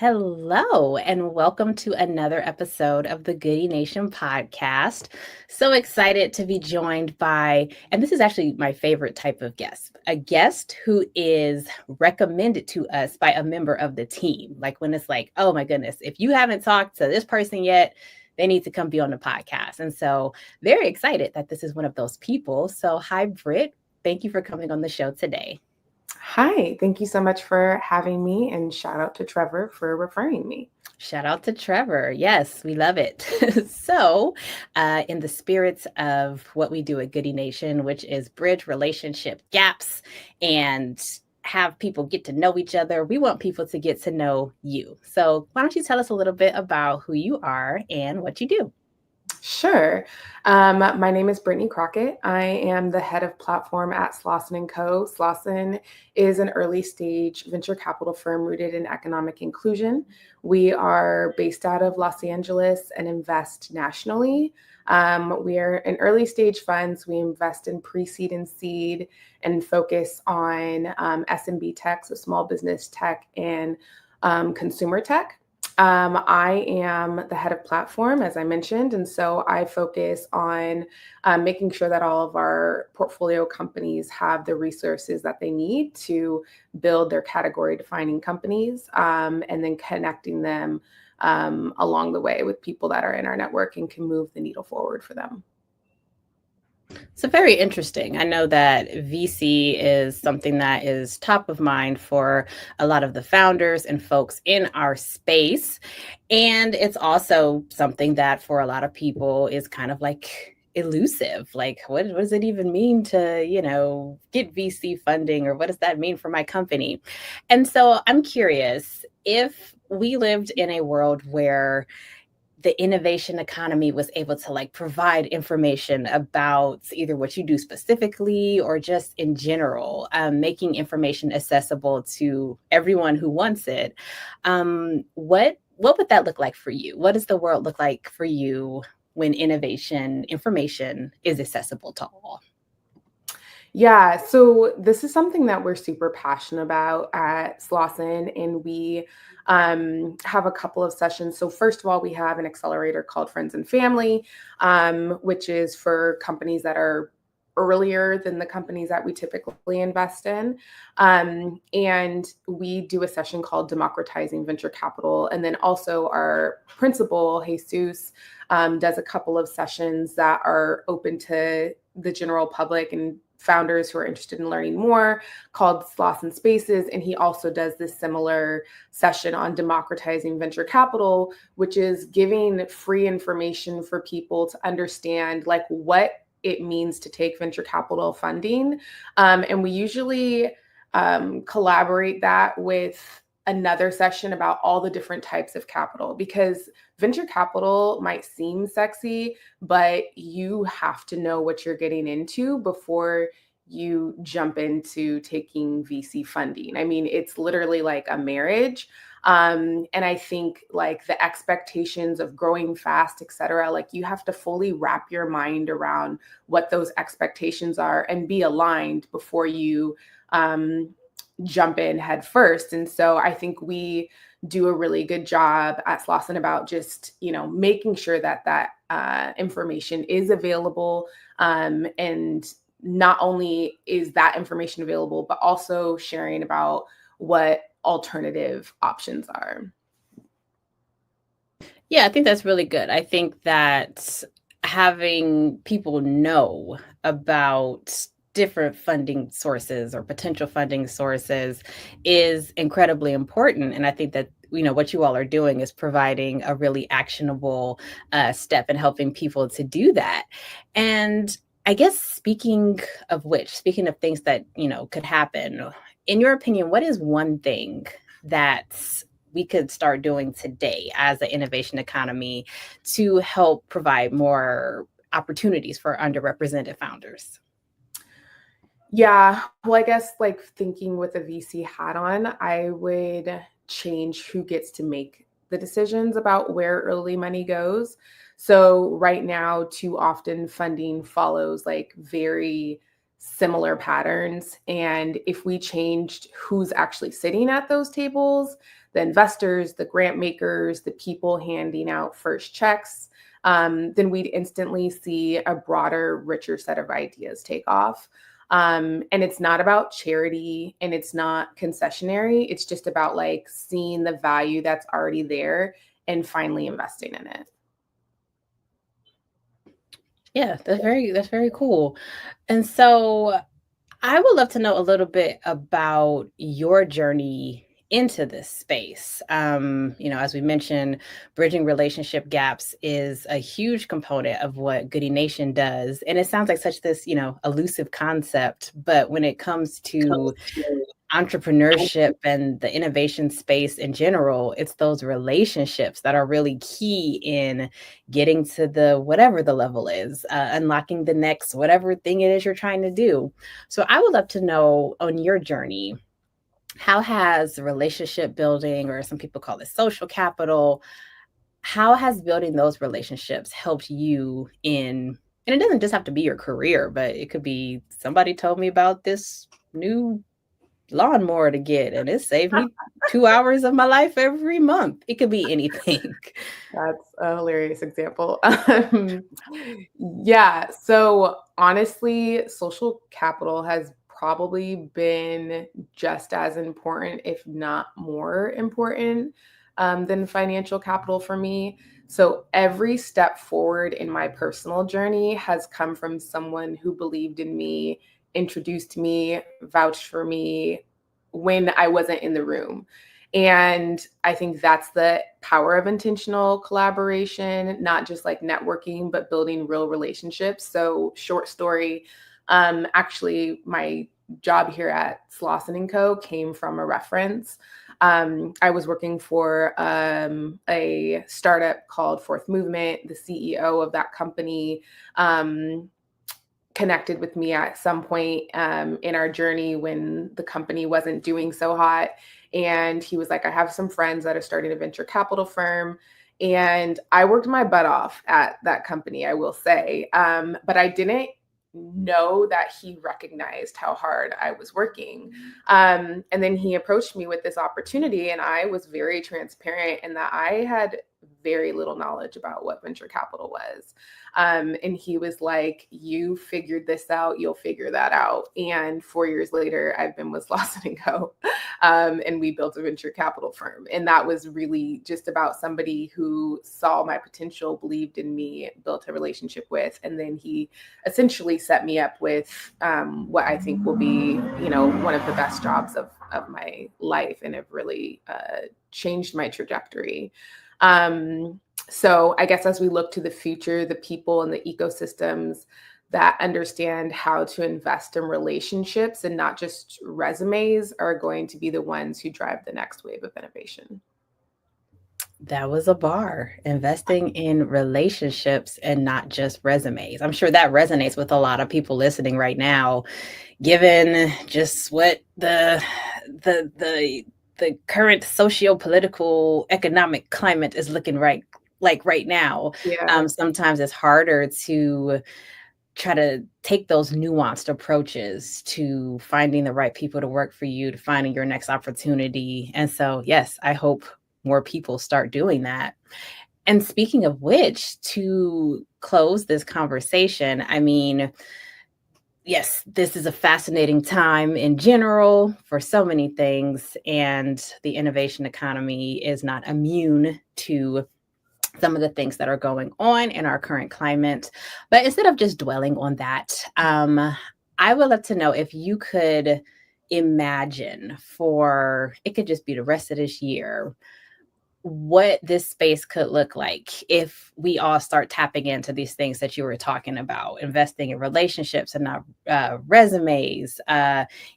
Hello, and welcome to another episode of the Goodie Nation podcast. So excited to be joined by, and this is actually my favorite type of guest, a guest who is recommended to us by a member of the team. Like when it's like, oh my goodness, if you haven't talked to this person yet, they need to come be on the podcast. And so, very excited that this is one of those people. So, hi, Britt. Thank you for coming on the show today. Hi, thank you so much for having me, and shout out to Trevor for referring me. Shout out to Trevor. Yes, we love it. So, in the spirits of what we do at Goodie Nation, which is bridge relationship gaps and have people get to know each other, we want people to get to know you. So, why don't you tell us a little bit about who you are and what you do? Sure. My name is Brittany Crockett. I am the head of platform at Slauson Co. Slauson is an early stage venture capital firm rooted in economic inclusion. We are based out of Los Angeles and invest nationally. We are in early stage funds. We invest in pre-seed and seed and focus on SMB tech, so small business tech and consumer tech. I am the head of platform, as I mentioned, and so I focus on making sure that all of our portfolio companies have the resources that they need to build their category defining companies, and then connecting them along the way with people that are in our network and can move the needle forward for them. So very interesting. I know that VC is something that is top of mind for a lot of the founders and folks in our space. And it's also something that for a lot of people is kind of like elusive. Like, what does it even mean to, get VC funding, or what does that mean for my company? And so I'm curious, if we lived in a world where the innovation economy was able to like provide information about either what you do specifically or just in general, making information accessible to everyone who wants it. What would that look like for you? What does the world look like for you when innovation information is accessible to all? Yeah, so this is something that we're super passionate about at Slauson, and we have a couple of sessions. So first of all, we have an accelerator called Friends and Family, which is for companies that are earlier than the companies that we typically invest in. And we do a session called Democratizing Venture Capital. And then also our principal, Jesus, does a couple of sessions that are open to the general public and founders who are interested in learning more, called Slauson Spaces. And he also does this similar session on democratizing venture capital, which is giving free information for people to understand like what it means to take venture capital funding. And we usually collaborate that with another session about all the different types of capital, because venture capital might seem sexy, but you have to know what you're getting into before you jump into taking VC funding. I mean, it's literally like a marriage. And I think like the expectations of growing fast, et cetera, like you have to fully wrap your mind around what those expectations are and be aligned before you jump in head first. And so I think we do a really good job at Slauson about just, making sure that that information is available. And not only is that information available, but also sharing about what alternative options are. Yeah, I think that's really good. I think that having people know about different funding sources or potential funding sources is incredibly important. And I think that what you all are doing is providing a really actionable step in helping people to do that. And I guess speaking of things that could happen, in your opinion, what is one thing that we could start doing today as an innovation economy to help provide more opportunities for underrepresented founders? Yeah, well, I guess like thinking with a VC hat on, I would change who gets to make the decisions about where early money goes. So right now, too often funding follows like very similar patterns. And if we changed who's actually sitting at those tables, the investors, the grant makers, the people handing out first checks, then we'd instantly see a broader, richer set of ideas take off. And it's not about charity and it's not concessionary. It's just about like seeing the value that's already there and finally investing in it. Yeah, that's very cool. And so I would love to know a little bit about your journey into this space. As we mentioned, bridging relationship gaps is a huge component of what Goodie Nation does. And it sounds like such this, elusive concept. But when it comes to entrepreneurship and the innovation space in general, it's those relationships that are really key in getting to the whatever the level is, unlocking the next whatever thing it is you're trying to do. So I would love to know on your journey, how has relationship building, or some people call it social capital, how has building those relationships helped you in, and it doesn't just have to be your career, but it could be somebody told me about this new lawnmower to get, and it saved me 2 hours of my life every month. It could be anything. That's a hilarious example. Yeah. So honestly, social capital has probably been just as important, if not more important, than financial capital for me. So every step forward in my personal journey has come from someone who believed in me, introduced me, vouched for me when I wasn't in the room. And I think that's the power of intentional collaboration, not just like networking, but building real relationships. So, short story, actually, my job here at Slauson Co came from a reference. I was working for a startup called Fourth Movement. The CEO of that company connected with me at some point in our journey when the company wasn't doing so hot. And he was like, I have some friends that are starting a venture capital firm. And I worked my butt off at that company, I will say. But I didn't know that he recognized how hard I was working. And then he approached me with this opportunity, and I was very transparent in that I had very little knowledge about what venture capital was. And he was like, you figured this out, you'll figure that out. And 4 years later, I've been with Slauson Co. And we built a venture capital firm. And that was really just about somebody who saw my potential, believed in me, built a relationship with, and then he essentially set me up with what I think will be, one of the best jobs of my life, and have really changed my trajectory. So I guess as we look to the future, the people and the ecosystems that understand how to invest in relationships and not just resumes are going to be the ones who drive the next wave of innovation. That was a bar. Investing in relationships and not just resumes. I'm sure that resonates with a lot of people listening right now, given just what the current socio-political economic climate is looking right now. Yeah. Sometimes it's harder to try to take those nuanced approaches to finding the right people to work for you, to finding your next opportunity. And so, yes, I hope more people start doing that. And speaking of which, to close this conversation, I mean, yes, this is a fascinating time in general for so many things, and the innovation economy is not immune to some of the things that are going on in our current climate. But instead of just dwelling on that, I would love to know if you could imagine, for it could just be the rest of this year, what this space could look like if we all start tapping into these things that you were talking about, investing in relationships and not resumes.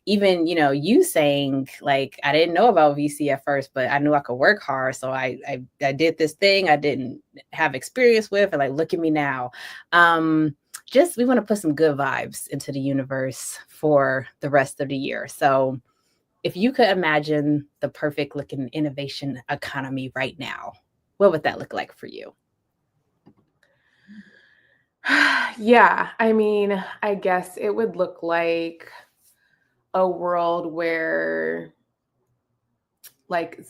Even, you saying like, I didn't know about VC at first, but I knew I could work hard. So I did this thing I didn't have experience with, and like, look at me now. Just, we want to put some good vibes into the universe for the rest of the year. So if you could imagine the perfect looking innovation economy right now, what would that look like for you? Yeah, I mean, I guess it would look like a world where like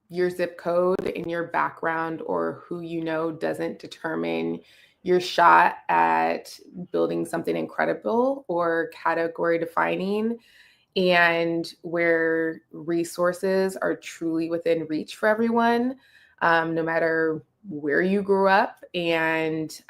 your zip code and your background or who you know doesn't determine your shot at building something incredible or category defining, and where resources are truly within reach for everyone, no matter where you grew up, and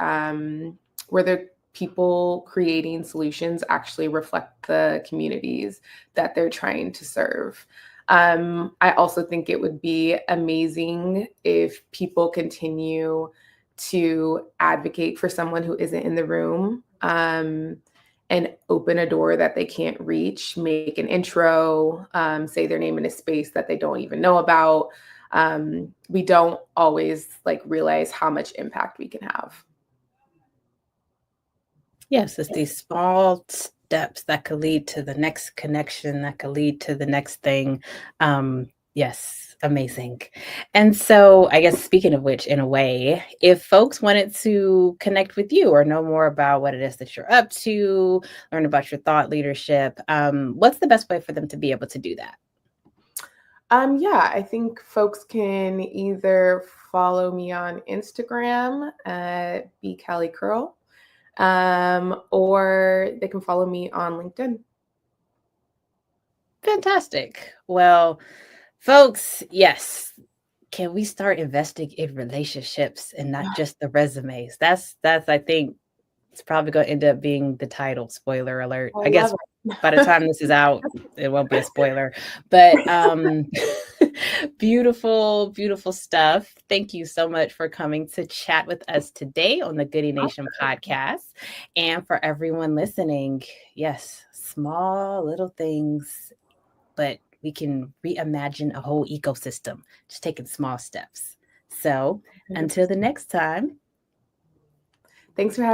where the people creating solutions actually reflect the communities that they're trying to serve. I also think it would be amazing if people continue to advocate for someone who isn't in the room, and open a door that they can't reach, make an intro, say their name in a space that they don't even know about. We don't always like realize how much impact we can have. Yes, it's these small steps that could lead to the next connection, that could lead to the next thing. Yes, amazing. And so, I guess speaking of which, in a way, if folks wanted to connect with you or know more about what it is that you're up to, learn about your thought leadership, what's the best way for them to be able to do that? Yeah, I think folks can either follow me on Instagram at bcallicurl, or they can follow me on LinkedIn. Fantastic. Well, folks, yes. Can we start investing in relationships and not just the resumes? That's I think it's probably going to end up being the title. Spoiler alert. I I guess love by the it. time this is out, it won't be a spoiler. But beautiful, beautiful stuff. Thank you so much for coming to chat with us today on the Goodie Nation podcast. And for everyone listening, yes, small little things, but we can reimagine a whole ecosystem, just taking small steps. So until the next time. Thanks for having